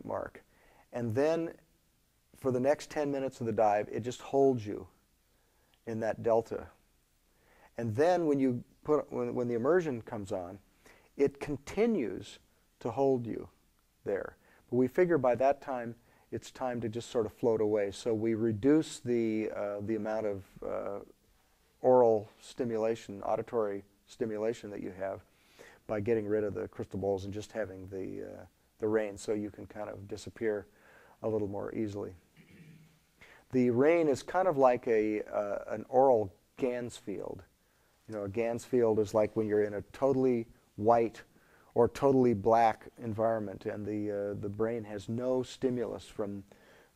minute mark. And then for the next 10 minutes of the dive, it just holds you in that delta. And then when you when the immersion comes on, it continues to hold you there. But we figure by that time it's time to just sort of float away. So we reduce the amount of oral stimulation, auditory stimulation that you have by getting rid of the crystal bowls and just having the rain, so you can kind of disappear a little more easily. The rain is kind of like an oral Gans field. You know, a Gans field is like when you're in a totally white or totally black environment, and the brain has no stimulus from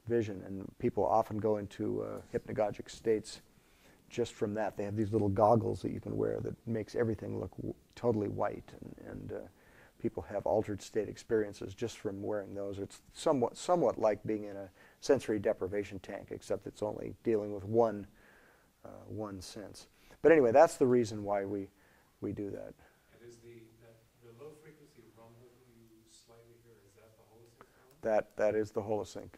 vision, and people often go into hypnagogic states just from that. They have these little goggles that you can wear that makes everything look totally white, and people have altered state experiences just from wearing those. It's somewhat like being in a sensory deprivation tank, except it's only dealing with one sense. But anyway, that's the reason why we do that. And is the low frequency rumble you slightly hear, is that the holosync sound? That is the holosync.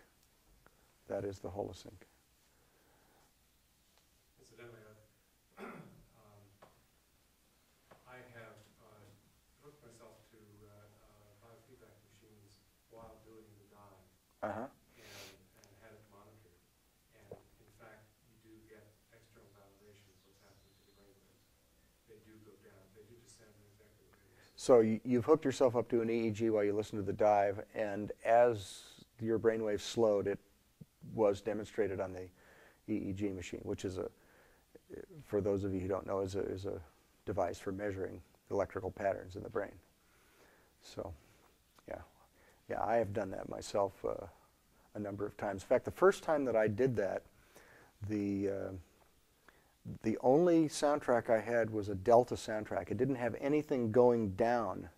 That is the holosync. Incidentally, I have hooked myself to biofeedback machines while doing the dive. Uh-huh. And had it monitored. And in fact, you do get external validation of what's happening to the brainwaves. They do go down. They do descend in exactly what they were. So you've hooked yourself up to an EEG while you listen to the dive, and as your brainwaves slowed, it was demonstrated on the EEG machine, which is for those of you who don't know, is a device for measuring electrical patterns in the brain. So, yeah, I have done that myself a number of times. In fact, the first time that I did that, the only soundtrack I had was a delta soundtrack. It didn't have anything going down.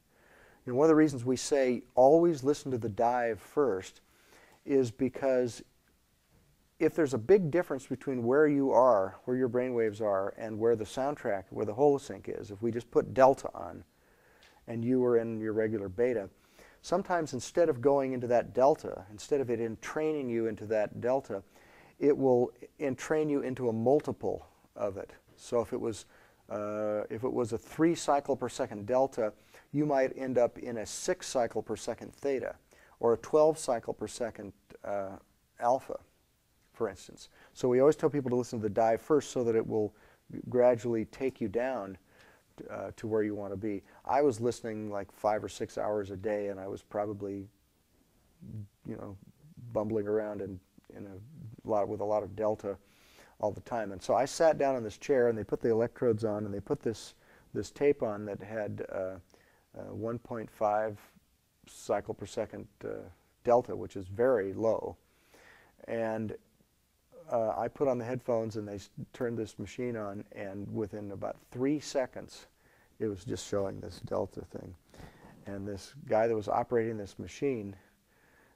You know, one of the reasons we say always listen to the dive first is because if there's a big difference between where you are, where your brainwaves are, and where the soundtrack, where the holosync is, if we just put delta on and you were in your regular beta, sometimes instead of going into that delta, instead of it entraining you into that delta, it will entrain you into a multiple of it. So if it was a 3 cycle per second delta, you might end up in a 6 cycle per second theta, or a 12 cycle per second alpha, for instance. So we always tell people to listen to the dive first so that it will gradually take you down to where you want to be. I was listening like 5 or 6 hours a day, and I was probably, you know, bumbling around with a lot of delta all the time. And so I sat down in this chair, and they put the electrodes on, and they put this tape on that had 1.5 cycle per second delta, which is very low. And I put on the headphones, and they turned this machine on, and within about 3 seconds, it was just showing this delta thing. And this guy that was operating this machine,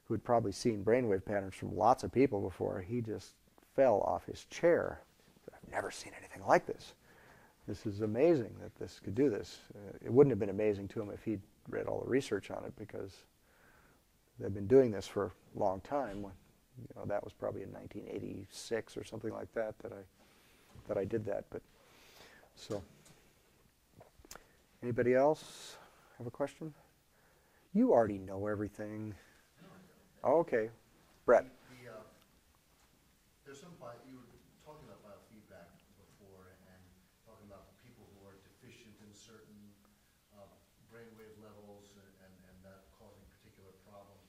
who had probably seen brainwave patterns from lots of people before, he just fell off his chair. I've never seen anything like this. This is amazing that this could do this. It wouldn't have been amazing to him if he'd read all the research on it, because they've been doing this for a long time. You know, that was probably in 1986 or something like that that I did that. But so, anybody else have a question? You already know everything. Oh, okay, Brett. There's some you were talking about biofeedback before, and talking about people who are deficient in certain brainwave levels, and that causing particular problems.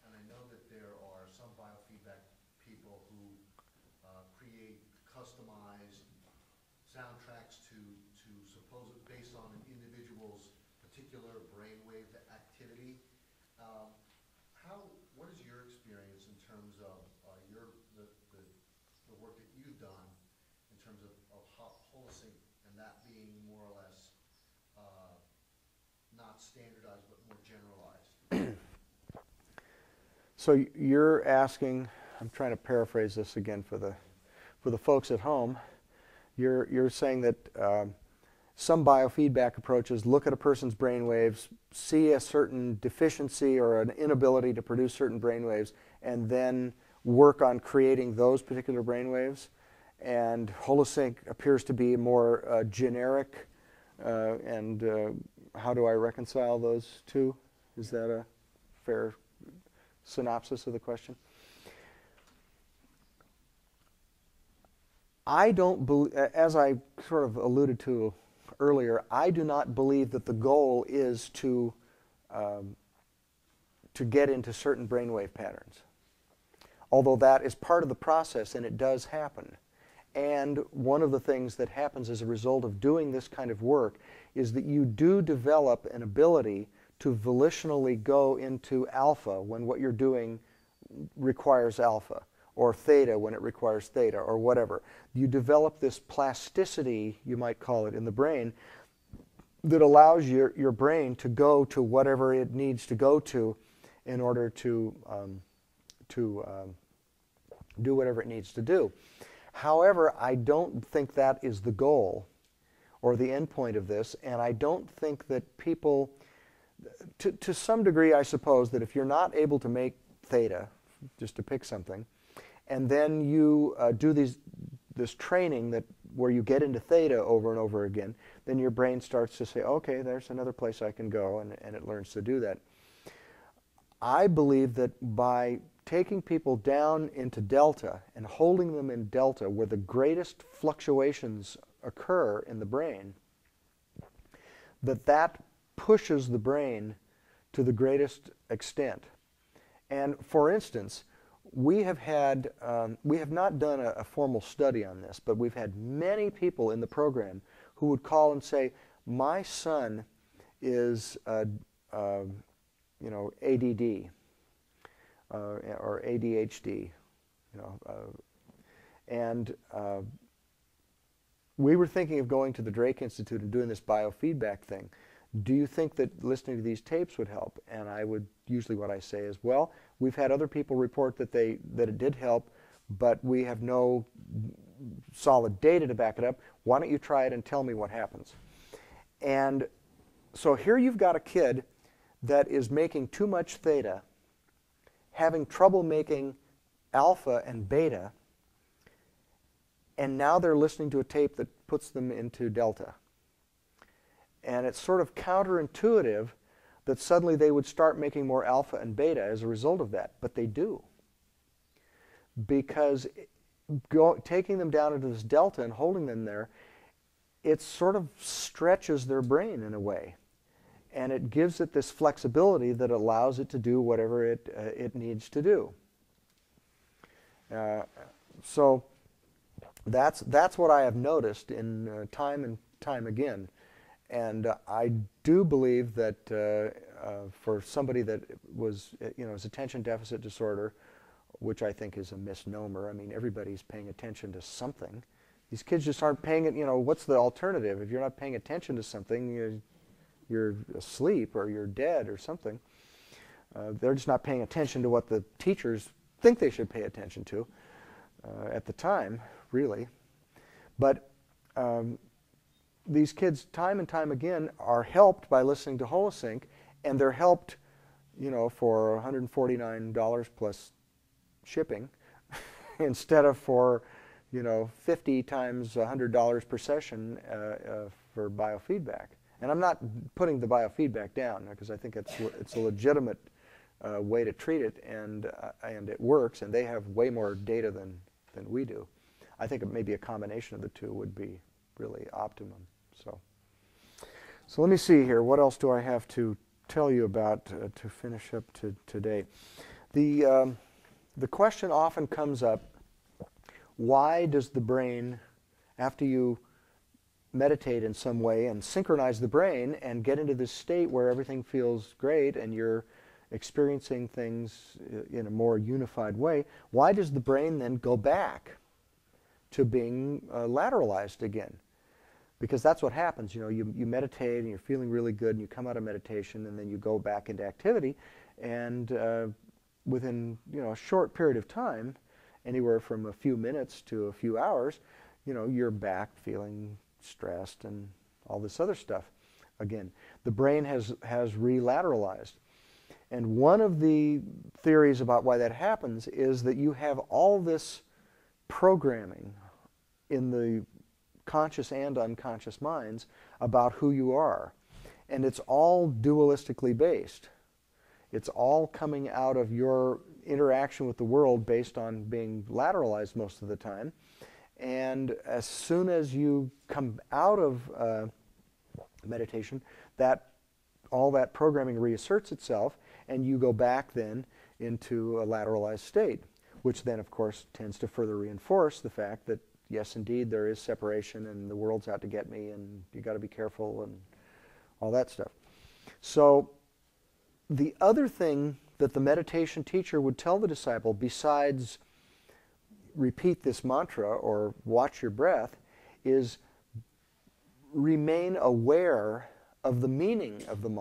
And I know that there are some biofeedback people who create customized soundtracks to supposedly based on an individual's particular brainwave activity. What is your experience in terms of the work that you've done in terms of holosync, and that being more or less not standardized but more generalized? So you're asking, I'm trying to paraphrase this again for the folks at home. You're saying that some biofeedback approaches look at a person's brain waves, see a certain deficiency or an inability to produce certain brain waves, and then work on creating those particular brain waves. And Holosync appears to be more generic. How do I reconcile those two? Is that a fair synopsis of the question? I don't believe, as I sort of alluded to earlier, I do not believe that the goal is to get into certain brainwave patterns. Although that is part of the process, and it does happen. And one of the things that happens as a result of doing this kind of work is that you do develop an ability to volitionally go into alpha when what you're doing requires alpha, or theta when it requires theta, or whatever. You develop this plasticity, you might call it, in the brain that allows your brain to go to whatever it needs to go to in order to do whatever it needs to do. However, I don't think that is the goal or the end point of this, and I don't think that people, to some degree, I suppose, that if you're not able to make theta, just to pick something, and then you do this training where you get into theta over and over again, then your brain starts to say, okay, there's another place I can go, and it learns to do that. I believe that by taking people down into delta and holding them in delta where the greatest fluctuations occur in the brain, that pushes the brain to the greatest extent. And for instance, we have not done a formal study on this, but we've had many people in the program who would call and say, my son is ADD or ADHD, and we were thinking of going to the Drake Institute and doing this biofeedback thing. Do you think that listening to these tapes would help? And usually what I say is, well, we've had other people report that it did help, but we have no solid data to back it up. Why don't you try it and tell me what happens? And so here you've got a kid that is making too much theta, having trouble making alpha and beta, and now they're listening to a tape that puts them into delta. And it's sort of counterintuitive that suddenly they would start making more alpha and beta as a result of that, but they do. Because taking them down into this delta and holding them there, it sort of stretches their brain in a way. And it gives it this flexibility that allows it to do whatever it needs to do. So that's what I have noticed in time and time again. And I do believe that for somebody that was, has attention deficit disorder, which I think is a misnomer. I mean, everybody's paying attention to something. These kids just aren't paying it. What's the alternative? If you're not paying attention to something, you're asleep or you're dead or something. They're just not paying attention to what the teachers think they should pay attention to at the time, really. But these kids, time and time again, are helped by listening to Holosync, and they're helped, for $149 plus shipping, instead of for, 50 times $100 per session for biofeedback. And I'm not putting the biofeadback down, because I think it's a legitimate way to treat it, and it works, and they have way more data than we do. I think maybe a combination of the two would be really optimum. So let me see here. What else do I have to tell you about to finish up today? The question often comes up, why does the brain, after you meditate in some way and synchronize the brain and get into this state where everything feels great and you're experiencing things in a more unified way, why does the brain then go back to being lateralized again? Because that's what happens. You meditate and you're feeling really good, and you come out of meditation, and then you go back into activity, and within a short period of time, anywhere from a few minutes to a few hours, you're back feeling stressed and all this other stuff. Again, the brain has relateralized. And one of the theories about why that happens is that you have all this programming in the conscious and unconscious minds about who you are. And it's all dualistically based. It's all coming out of your interaction with the world based on being lateralized most of the time. And as soon as you come out of meditation, all that programming reasserts itself, and you go back then into a lateralized state, which then, of course, tends to further reinforce the fact that, yes, indeed, there is separation, and the world's out to get me, and you got to be careful, and all that stuff. So the other thing that the meditation teacher would tell the disciple, besides repeat this mantra or watch your breath, is remain aware of the meaning of the mantra.